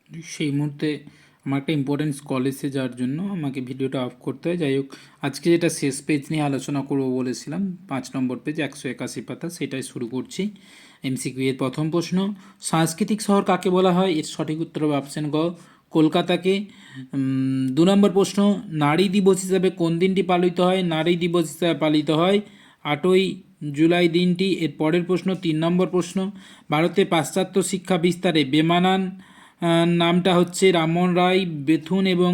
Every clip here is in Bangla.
সেই মুহূর্তে আমার একটা ইম্পর্টেন্ট কল এসে যাওয়ার জন্য আমাকে ভিডিওটা অফ করতে হয়। যাই হোক, আজকে যেটা শেষ পেজ নিয়ে আলোচনা করবো বলেছিলাম, 5 নম্বর পেজ 181 পাতা, সেটাই শুরু করছি। এমসিকিউ এর প্রথম প্রশ্ন, সাংস্কৃতিক শহর কাকে বলা হয়? এর সঠিক উত্তর হবে অপশান গ, কলকাতাকে। 2 নম্বর প্রশ্ন, নারী দিবস হিসাবে কোন দিনটি পালিত হয়? নারী দিবস হিসাবে পালিত হয় 8ই জুলাই দিনটি। এর পরের প্রশ্ন 3 নম্বর প্রশ্ন, ভারতে পাশ্চাত্য শিক্ষা বিস্তারে বেমানান নামটা হচ্ছে রামমোহন রায়, বেথুন এবং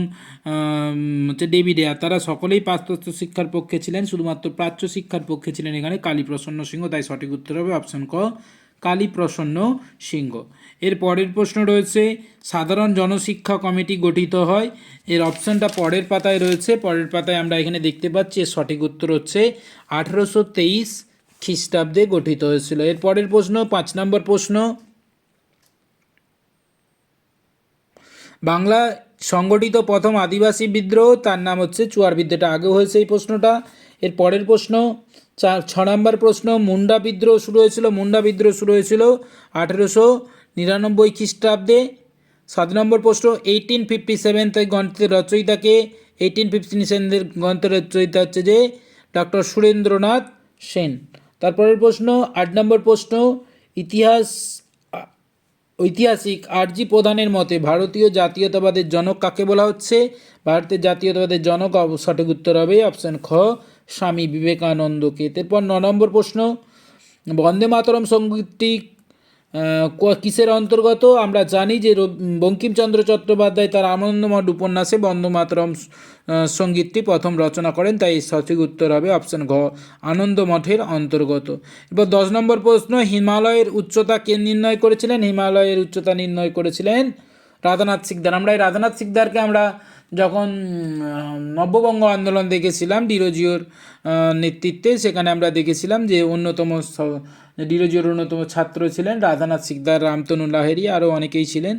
হচ্ছে ডেভিড এয়ার। তারা সকলেই পাশ্চাত্য শিক্ষার পক্ষে ছিলেন, শুধুমাত্র প্রাচ্য শিক্ষার পক্ষে ছিলেন এখানে কালীপ্রসন্ন সিংহ। তাই সঠিক উত্তর হবে অপশন ক, কালীপ্রসন্ন সিংহ। এর পরের প্রশ্ন রয়েছে, সাধারণ জনশিক্ষা কমিটি গঠিত হয়। এর অপশানটা পরের পাতায় রয়েছে, পরের পাতায় আমরা এখানে দেখতে পাচ্ছি। এর সঠিক উত্তর হচ্ছে 1823 খ্রিস্টাব্দে গঠিত হয়েছিল। এর পরের প্রশ্ন 5 নম্বর প্রশ্ন, বাংলা সংগঠিত প্রথম আদিবাসী বিদ্রোহ, তার নাম হচ্ছে চুয়ার বিদ্রোহটা আগেও হয়েছে এই প্রশ্নটা। এর পরের প্রশ্ন 6 নম্বর প্রশ্ন, মুন্ডা বিদ্রোহ শুরু হয়েছিল। মুন্ডা বিদ্রোহ শুরু হয়েছিল 1899 খ্রিস্টাব্দে। 7 নম্বর প্রশ্ন, 1857 গ্রন্থের রচয়িতাকে? 1857 গ্রন্থের রচয়িতা হচ্ছে যে ডক্টর সুরেন্দ্রনাথ সেন। তারপরের প্রশ্ন 8 নম্বর প্রশ্ন, ইতিহাস ঐতিহাসিক আরজি প্রধানের মতে ভারতীয় জাতীয়তাবাদের জনক কাকে বলা হচ্ছে? ভারতের জাতীয়তাবাদের জনক সঠিক উত্তর হবে অপশান খ, স্বামী বিবেকানন্দকে। এরপর 9 নম্বর প্রশ্ন, বন্দে মাতরম সঙ্গীতটি কিসের অন্তর্গত? আমরা জানি যে বঙ্কিমচন্দ্র চট্টোপাধ্যায় তার আনন্দমঠ উপন্যাসে বন্দে মাতরম সঙ্গীতটি প্রথম রচনা করেন, তাই সঠিক উত্তর হবে অপশান ঘ, আনন্দমঠের অন্তর্গত। এবার 10 নম্বর প্রশ্ন, হিমালয়ের উচ্চতা কে নির্ণয় করেছিলেন? হিমালয়ের উচ্চতা নির্ণয় করেছিলেন রাধানাথ সিকদার। আমরা এই রাধানাথ সিকদারকে আমরা যখন নব্যবঙ্গ আন্দোলন দেখেছিলাম ডিরোজিওর নেতৃত্বে, সেখানে আমরা দেখেছিলাম যে ডিরোজিওর অন্যতম ছাত্র ছিলেন রাধানাথ সিকদার, রামতনু লাহিড়ী, আরও অনেকেই ছিলেন।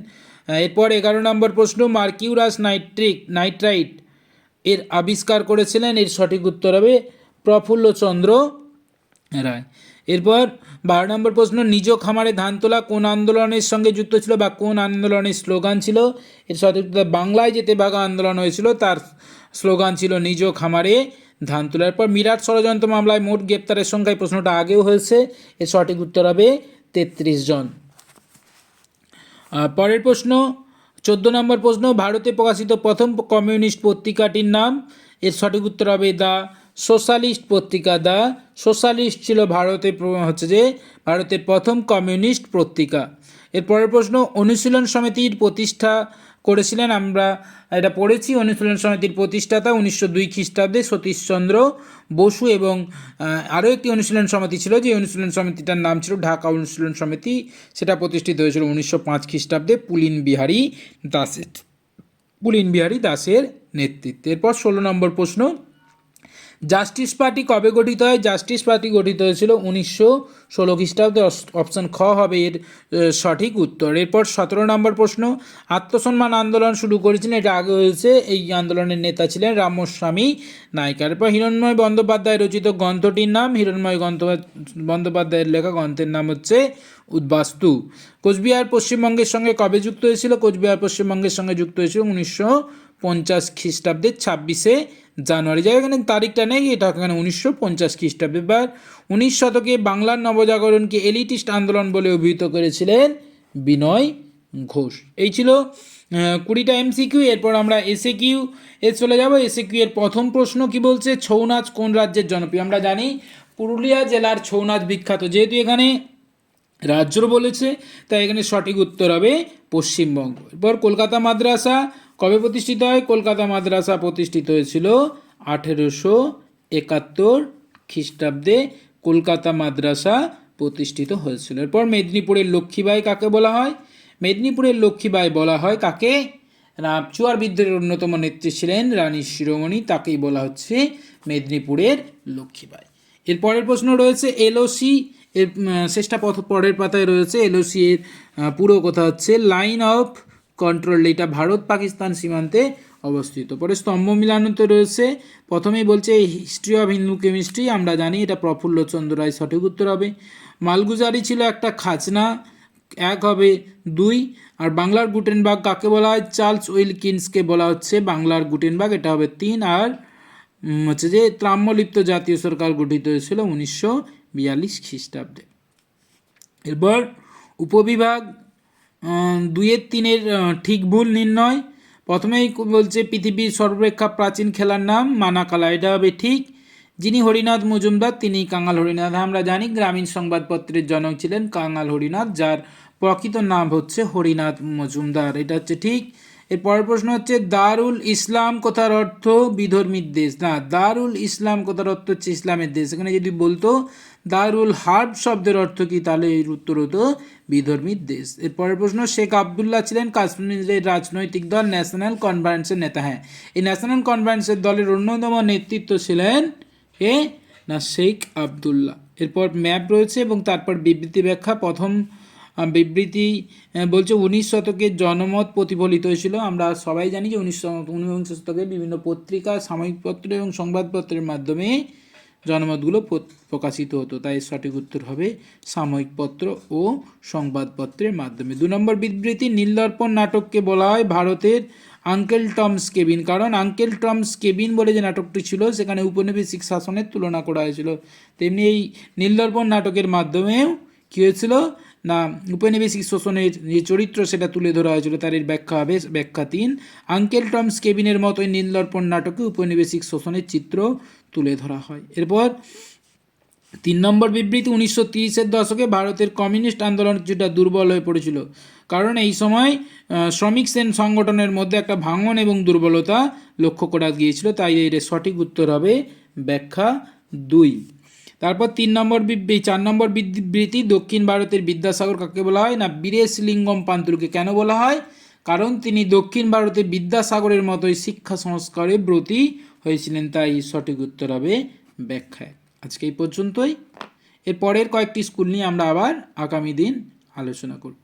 এরপর 11 নম্বর প্রশ্ন, মার্কিউরাস নাইট্রাইট এর আবিষ্কার করেছিলেন? এর সঠিক উত্তর হবে প্রফুল্লচন্দ্র রায়। এরপর 12 নম্বর প্রশ্ন, নিজ খামারে ধান তোলা কোন আন্দোলনের সঙ্গে যুক্ত ছিল বা কোন আন্দোলনের স্লোগান ছিল? এর সঠিক উত্তর, বাংলায় যেতে বাঘা আন্দোলন হয়েছিল তার স্লোগান ছিল নিজ খামারে ধান তোলা। এরপর মিরাট ষড়যন্ত্র মামলায় মোট গ্রেপ্তারের সংখ্যায়, প্রশ্নটা আগেও হয়েছে, এর সঠিক উত্তর হবে 33 জন। পরের প্রশ্ন 14 নম্বর প্রশ্ন, ভারতে প্রকাশিত প্রথম কমিউনিস্ট পত্রিকাটির নাম? এর সঠিক উত্তর হবে দ্য সোশ্যালিস্ট পত্রিকা। দ্য সোশ্যালিস্ট ছিল ভারতের প্রথম কমিউনিস্ট পত্রিকা। এর পরের প্রশ্ন, অনুশীলন সমিতির প্রতিষ্ঠা করেছিলেন? আমরা এটা পড়েছি। অনুশীলন সমিতির প্রতিষ্ঠাতা 1902 খ্রিস্টাব্দে সতীশচন্দ্র বসু, এবং আরও একটি অনুশীলন সমিতি ছিল, যে অনুশীলন সমিতিটার নাম ছিল ঢাকা অনুশীলন সমিতি, সেটা প্রতিষ্ঠিত হয়েছিল 1905 খ্রিস্টাব্দে পুলিন বিহারী দাসের নেতৃত্বে। এরপর 16 নম্বর প্রশ্ন, জাস্টিস পার্টি কবে গঠিত হয়? জাস্টিস পার্টি গঠিত হয়েছিল 1916 খ্রিস্টাব্দে। অপশান খ হবে এর সঠিক উত্তর। এরপর 17 নম্বর প্রশ্ন, আত্মসম্মান আন্দোলন শুরু করেছিলেন? এটা আগে হয়েছে। এই আন্দোলনের নেতা ছিলেন রামস্বামী নাইকার। এরপর হিরণ্ময় বন্দ্যোপাধ্যায় রচিত গ্রন্থটির নাম? হিরণ্ময় বন্দ্যোপাধ্যায়ের লেখা গ্রন্থের নাম হচ্ছে উদ্বাস্তু। কোচবিহার পশ্চিমবঙ্গের সঙ্গে কবে যুক্ত হয়েছিল? কোচবিহার পশ্চিমবঙ্গের সঙ্গে যুক্ত হয়েছিল 1950 খ্রিস্টাব্দের 26শে জানুয়ারি। যাই এখানে তারিখটা নেই, এটা এখানে 1950 খ্রিস্টাব্দে। এবার 19 শতকে বাংলার নবজাগরণকে এলিটিস্ট আন্দোলন বলে অভিহিত করেছিলেন বিনয় ঘোষ। এই ছিল 20টা এমসিকিউ। এরপর আমরা এসএকিউ এ চলে যাব। এসএকিউ এর প্রথম প্রশ্ন কি বলছে, ছৌ নাচ কোন রাজ্যের জনপ্রিয়? আমরা জানি পুরুলিয়া জেলার ছৌ নাচ বিখ্যাত, যেহেতু এখানে রাজ্য বলেছে তাই এখানে সঠিক উত্তর হবে পশ্চিমবঙ্গ। এরপর কলকাতা মাদ্রাসা কবে প্রতিষ্ঠিত হয়? কলকাতা মাদ্রাসা প্রতিষ্ঠিত হয়েছিল 1871 খ্রিস্টাব্দে কলকাতা মাদ্রাসা প্রতিষ্ঠিত হয়েছিল। এরপর মেদিনীপুরের লক্ষ্মীবাই কাকে বলা হয়? মেদিনীপুরের লক্ষ্মীবাই বলা হয় কাকে? চুয়ার বিদ্রোহের অন্যতম নেত্রী ছিলেন রানী শিরোমণি, তাকেই বলা হচ্ছে মেদিনীপুরের লক্ষ্মীবাই। এর পরের প্রশ্ন রয়েছে এলওসি এর শেষটা পরের পাতায় রয়েছে। এলওসি এর পুরো কথা হচ্ছে লাইন অফ কন্ট্রোল, এটা ভারত পাকিস্তান সীমান্তে অবস্থিত। পরে স্তম্ভ মিলানোতে রয়েছে, প্রথমেই বলছে হিস্ট্রি অফ হিন্দু কেমিস্ট্রি, আমরা জানি এটা প্রফুল্লচন্দ্র রায়, সঠিক উত্তর হবে। মালগুজারি ছিল একটা খাজনা 1 হবে 2। আর বাংলার গুটেনবার্গ কাকে বলা হয়? চার্লস উইলকিন্সকে বলা হচ্ছে বাংলার গুটেনবার্গ, এটা হবে 3। আর হচ্ছে যে ত্রাম্যলিপ্ত জাতীয় সরকার গঠিত হয়েছিল 1942 খ্রিস্টাব্দে। এরপর উপবিভাগ 2-3 ঠিক ভুল নির্ণয়। প্রথমেই বলছে পৃথিবীর সর্বাপেক্ষা প্রাচীন খেলার নাম মানাকালা, এটা হবে ঠিক। যিনি হরিনাথ মজুমদার তিনি কাঙাল হরিনাথ। আমরা জানি গ্রামীণ সংবাদপত্রের জনক ছিলেন কাঙাল হরিনাথ, যার প্রকৃত নাম হচ্ছে হরিনাথ মজুমদার, এটা হচ্ছে ঠিক। এর পরের প্রশ্ন হচ্ছে দারুল ইসলাম কথার অর্থ বিধর্মীর দেশ। না, দারুল ইসলাম কথার অর্থ হচ্ছে ইসলামের দেশ। এখানে যদি বলতো দারুল হার্ব শব্দের অর্থ কি, তাহলে এর উত্তর হতো বিধর্মীর দেশ। এর পরের প্রশ্ন শেখ আবদুল্লাহ ছিলেন কাশ্মীরের রাজনৈতিক দল ন্যাশনাল কনফারেন্সের নেতা। হ্যাঁ, এই ন্যাশনাল কনফারেন্সের দলের অন্যতম নেতৃত্ব ছিলেন কে? না, শেখ আবদুল্লাহ। এরপর ম্যাপ রয়েছে এবং তারপর বিবৃতি ব্যাখ্যা। প্রথম বিবৃতি বলছে 19 শতকের জনমত প্রতিফলিত হয়েছিল। আমরা সবাই জানি যে 19 শতকে বিভিন্ন পত্রিকা, সাময়িক পত্র এবং সংবাদপত্রের মাধ্যমে জনমতগুলো প্রকাশিত হতো, তাই সঠিক উত্তর হবে সাময়িক পত্র ও সংবাদপত্রের মাধ্যমে। 2 নম্বর বিবৃতি নীলদর্পণ নাটককে বলা হয় ভারতের আঙ্কেল টমস কেবিন, কারণ আঙ্কেল টমস কেবিন বলে যে নাটকটি ছিল সেখানে উপনিবেশিক শাসনের তুলনা করা হয়েছিল। তেমনি এই নীলদর্পণ নাটকের মাধ্যমেও কী হয়েছিল না উপনিবেশিক শোষণের যে চরিত্র সেটা তুলে ধরা হয়েছিল, তার এর ব্যাখ্যা হবে ব্যাখ্যা 3। আঙ্কেল টমস কেবিনের মতোই নীলদর্পণ নাটকে উপনিবেশিক শোষণের চিত্র তুলে ধরা হয়। এরপর 3 নম্বর বিবৃতি 1930-এর দশকে ভারতের কমিউনিস্ট আন্দোলন যেটা দুর্বল হয়ে পড়েছিল, কারণ এই সময় শ্রমিক সেন সংগঠনের মধ্যে একটা ভাঙন এবং দুর্বলতা লক্ষ্য করা গিয়েছিল, তাই এর সঠিক উত্তর হবে ব্যাখ্যা 2। তারপর 4 নম্বর বিবৃতি দক্ষিণ ভারতের বিদ্যাসাগর কাকে বলা হয়? না, বীরেশলিঙ্গম পান্তুলুকে। কেন বলা হয়? কারণ তিনি দক্ষিণ ভারতে বিদ্যাসাগরের মতোই শিক্ষা সংস্কারে ব্রতী হয়েছিলেন, তাই সঠিক উত্তর হবে ব্যাখ্যায়। আজকে এই পর্যন্তই। এর পরের কয়েকটি স্কুল নিয়ে আমরা আবার আগামী দিন আলোচনা করব।